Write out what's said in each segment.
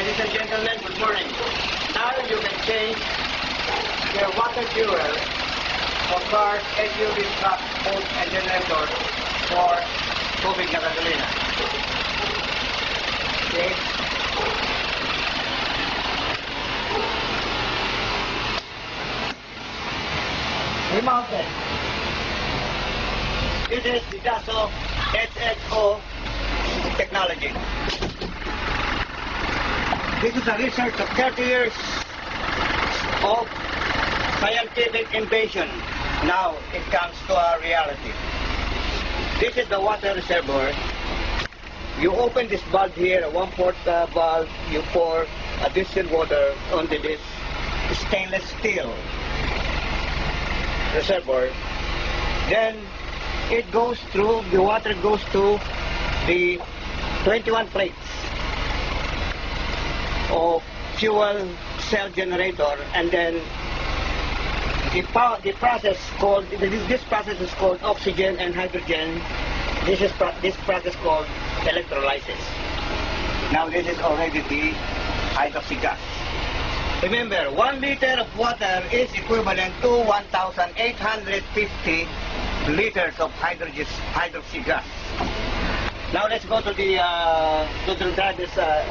Ladies and gentlemen, good morning. Now you can change your water fuel for cars, SUVs, trucks, boats, and generators for tubig na gasolina. Okay? Remounted. This is the Dassault SXO technology. This is a research of 30 years of scientific invasion. Now it comes to a reality. This is the water reservoir. You open this valve here, a 1/4 valve, you pour a distilled water onto this stainless steel reservoir. Then it goes through, the water goes to the 21 plates of fuel cell generator, and then the process called, this process is called oxygen and hydrogen. This process called electrolysis. Now this is already the hydroxy gas. Remember, 1 liter of water is equivalent to 1,850 liters of hydroxy gas. Now let's go to the driver's side.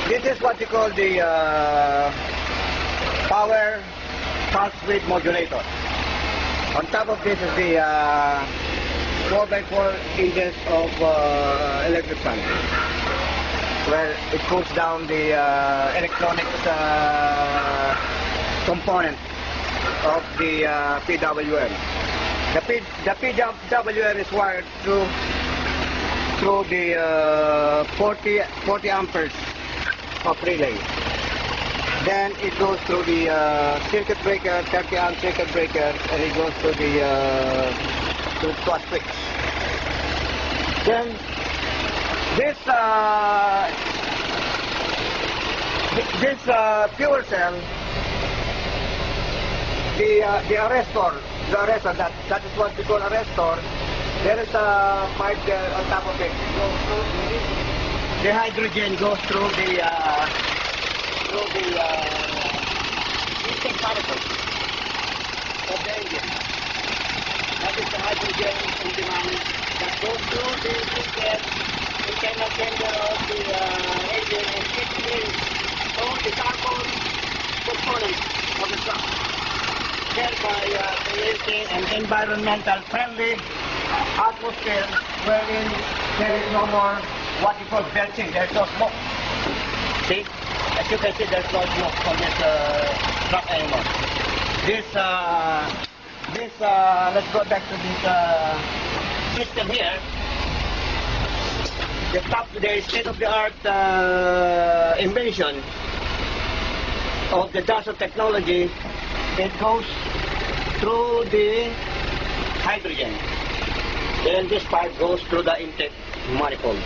This is what you call the power pulse width modulator. On top of this is the 4x4 inches of electric fan, where it cools down the electronics component of the PWM. The PWM is wired through the 40 amperes of relay. Then it goes through the circuit breaker, 30 amp circuit breaker, and it goes to the to a switch. Then this fuel cell, the arrestor, that is what we call arrestor. There is a pipe there on top of it. The hydrogen goes through the intake particle of the engine. That is the hydrogen in demand that goes through the intake, internal chamber of the engine, and it is all the carbon component of the truck, thereby creating an environmental friendly atmosphere wherein there is no more what you call belching. There's no smoke. See? As you can see, there's no smoke from this truck anymore. Let's go back to this system here. The state-of-the-art invention of the Dassault technology, it goes through the hydrogen. Then this pipe goes through the intake manifold.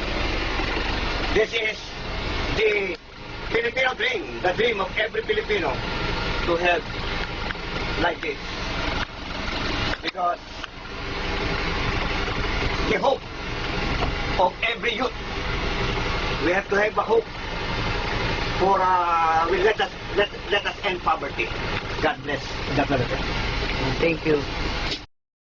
This is the Filipino dream, the dream of every Filipino to have like this. Because the hope of every youth, we have to have a hope for let us end poverty. God bless the Philippines. Thank you.